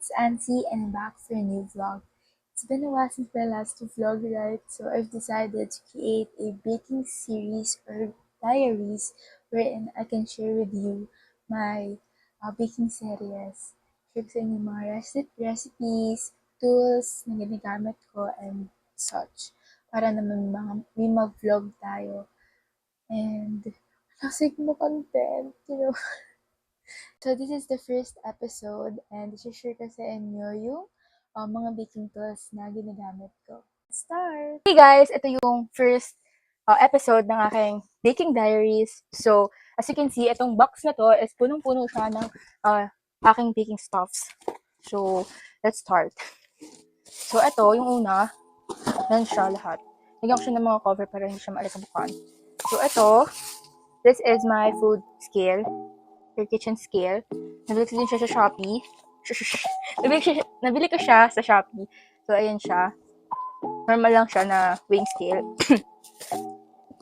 it's Ansi and I'm back for a new vlog. It's been a while since my last vlog, right? So I've decided to create a baking series or diaries wherein I can share with you my baking series. Share ko sa inyo mga recipes, tools na ginagamit ko and such. Para naman may vlog tayo. And classic mo content, So this is the first episode and i-share ko sa inyo yung mga baking tools na ginagamit ko. Let's start! Hey guys! Ito yung first episode ng aking baking diaries. So, as you can see, itong box na to is punong-puno siya ng aking baking stuffs. So, let's start. So, ito, yung una, yan siya lahat. Lagyan ko siya ng mga cover para hindi siya maalikabukan. So, ito, this is my food scale. Your kitchen scale. Nabili ko din siya sa Shopee. Nabili ko siya sa Shopee. So, ayan siya. Normal lang siya na weighing scale.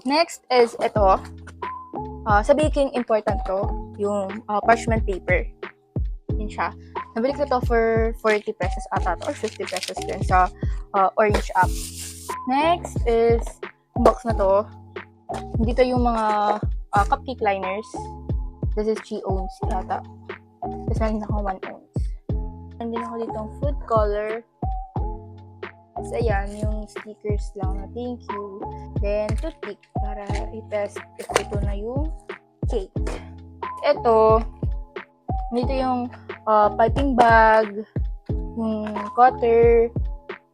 Next is ito. Sa baking, important to. Yung parchment paper. Yan siya. Nabili ko to for 40 pesos ata to, or 50 pesos din sa Orange app. Next is box na to. Dito yung mga cupcake liners. This is 3 ounce yata. Tapos meron din ako 1 ounce. Meron din ako dito ang food color. Tapos ayan, yung stickers lang na thank you. Then, toothpick para i-test if ito na yung cake. Ito, dito yung piping bag, yung cutter,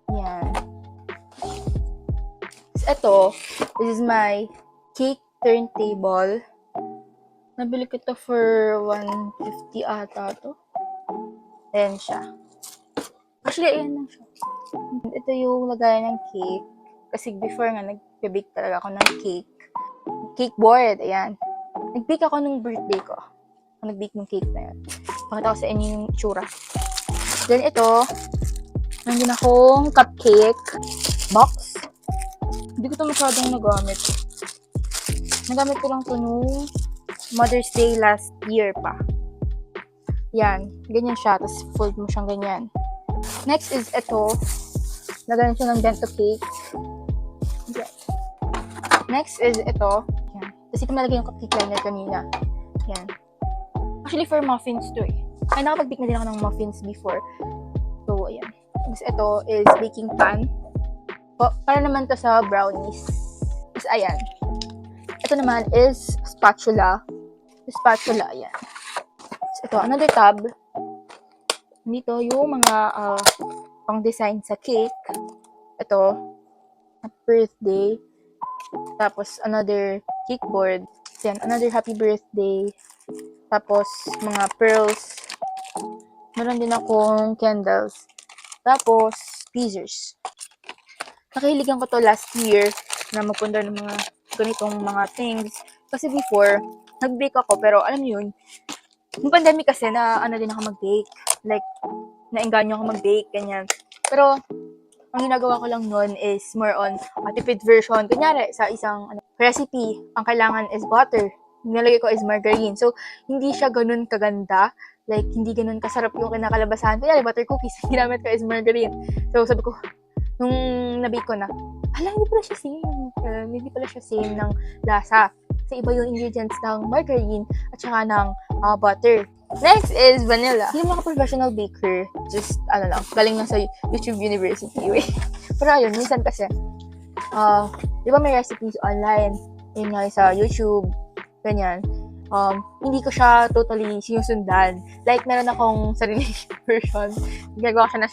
yan. Tapos ito, this is my cake turntable. Nabili ko to for 150 ata to. Ayan siya. Actually, ayan lang siya. Ito yung lagayan ng cake. Kasi before nga, nag-bake talaga ako ng cake. Cake board, ayan. Nag-bake ako nung birthday ko. Nag-bake ng cake na yan. Pakita ko sa inyo yung itsura. Then ito, nandun akong cupcake box. Hindi ko to masyadong nagamit. Nagamit ko lang to nung Mother's Day last year pa. Yan. Ganyan siya. Tapos fold mo siyang ganyan. Next is ito. Lagyan siya ng bento cake. Yan. Next is ito. Yan. Tapos ito malagay yung cupcake liner kanina. Yan. Actually for muffins to eh. Ay, nakapag-bake na din ako ng muffins before. So, ayan. Tapos ito is baking pan. Para naman to sa brownies. Tapos ayan. Ito naman is spatula. Spatula, ayan. So, ito, another tab. Dito, yung mga pang-design sa cake. Ito, birthday. Tapos, another cake board. Then, another happy birthday. Tapos, mga pearls. Meron din akong candles. Tapos, tweezers. Nakahiligan ko to last year na magpunta ng mga ganitong mga things. Kasi before, nag-bake ako, pero alam niyo yun, yung pandemic kasi na din ako mag-bake. Like, naengganyo ako mag-bake, ganyan. Pero, ang ginagawa ko lang nun is more on tipid version. Kunyari, sa isang recipe, ang kailangan is butter. Nilagay ko is margarine. So, hindi siya ganun kaganda. Like, hindi ganun kasarap yung kinakalabasan. Kunyari, butter cookies, ginamit ko is margarine. So, sabi ko, nung nabake ko na, hindi pala siya same. Hindi pala siya same ng lasa. Kasi iba yung ingredients ng margarine at saka ng butter. Next is vanilla. Hindi mga professional baker. Just, galing lang sa YouTube University. Pero ayun, minsan kasi, di ba may recipes online? Yun nga sa YouTube, ganyan. Hindi ko siya totally sinusundan. Like, meron akong sariling version. Gagawa ko siya na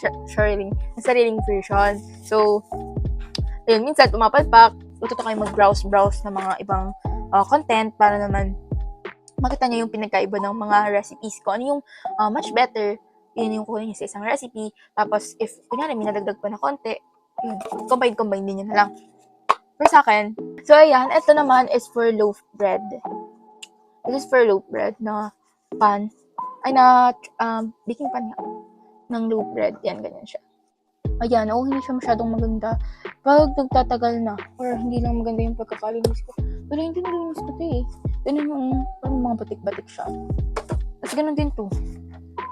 sariling version. So, ayun, minsan pumapalpak. Tuto kayo mag-browse ng mga ibang content para naman makita nyo yung pinagkaiba ng mga recipes ko. Ano yung much better, yun yung kunin nyo sa isang recipe. Tapos, if kunyari, may nadagdag pa na konti, yun, combine din yun na lang. For sa akin. So, ayan, ito naman is for loaf bread. This is for loaf bread na pan. Ay, na baking pan nga. Ng loaf bread. Yan, ganyan siya. Ayan, hindi siya masyadong maganda. Pag nagtatagal na, or hindi lang maganda yung pagkakalinis ko. Pero hindi nalinis ko ito eh. Ganun yung parang mga batik-batik siya. Tapos ganun din to.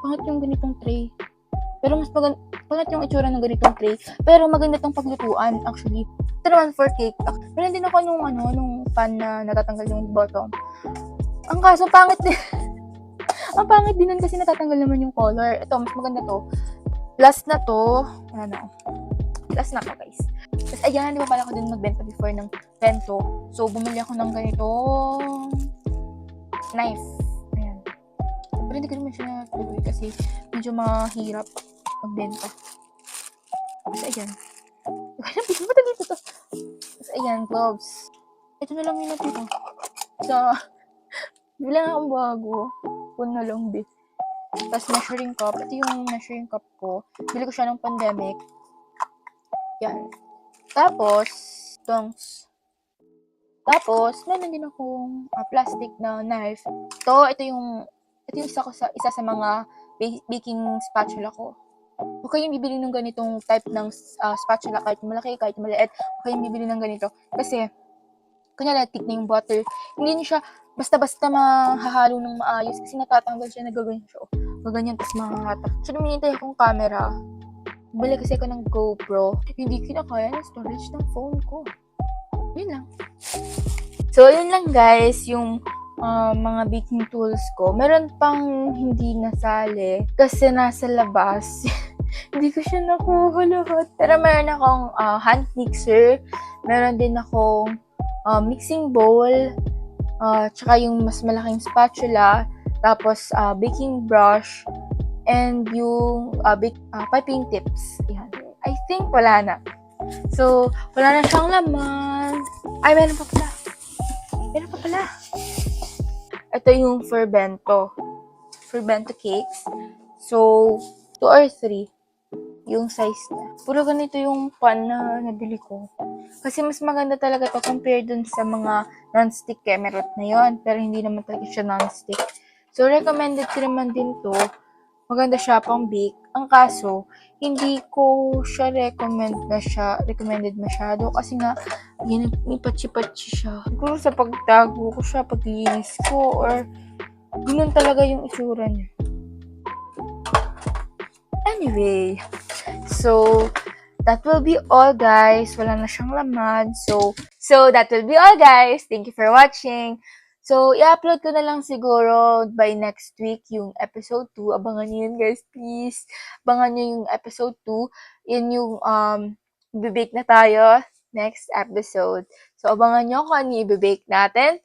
Bakit yung ganitong tray? Pero mas pangit yung itsura ng ganitong tray. Pero maganda tong paglutuan, actually. Ito naman for cake. Meron din ako nung pan na natatanggal yung bottom. Ang kaso, pangit din. Ang pangit din nun kasi natatanggal naman yung color. Ito, mas maganda to. Last na to. Last na to, guys. Tapos, ayan, di ba pala ako din magbenta before ng bento. So, bumili ako ng ganitong knife. Ayan. Pero hindi ko naman siya natuloy kasi medyo mahirap magbenta. Tapos, ayan. Ba't dito to? Tapos, ayan, gloves. Ito na lang yung natito. Bilang akong bago. Pun na lang, di. Tapos, measuring cup. Ito yung measuring cup ko. Bili ko siya ng pandemic. Yan. Tapos, tongs. Tapos, meron din akong plastic na knife. Ito yung isa sa mga baking spatula ko. Huwag kayong bibili ng ganitong type ng spatula, kahit malaki, kahit maliit. Huwag kayong bibili ng ganito. Kasi, kunyari, thick na yung butter. Hindi niyo siya basta-basta mahahalo ng maayos kasi natatanggal siya, nagaganyan siya. Gaganyan, tapos makakatak. So, minintay akong camera. Bili kasi ako ng GoPro. Hindi kinakaya ng storage ng phone ko. Yun lang. So, yun lang guys, yung mga baking tools ko. Meron pang hindi nasali kasi nasa labas. Hindi ko siya nakuha lahat. Pero meron akong hand mixer. Meron din akong mixing bowl. Tsaka yung mas malaking spatula. Tapos, baking brush. And yung piping tips. Yan. I think wala na. So, wala na siyang laman. Ay, meron pa pala. Ito yung Ferbento cakes. So, 2 or 3 yung size niya. Puro ganito yung pan na nabili ko. Kasi mas maganda talaga to compared dun sa mga non-stick Kemerut na yon. Pero hindi naman talaga siya non-stick. So, recommended ko naman din to. Maganda siya pang bake. Ang kaso, hindi ko siya recommended masyado kasi nga, yan, may patsi-patsi siya. Siguro sa pagtago ko siya, paglinis ko, or ganun talaga yung itsura niya. Anyway, so, that will be all, guys. Wala na siyang laman. So that will be all, guys. Thank you for watching. So, i-upload ko na lang siguro by next week yung episode 2. Abangan nyo yun, guys, please. Abangan nyo yung episode 2. Yun yung bibake na tayo next episode. So, abangan nyo kung ano yung bibake natin.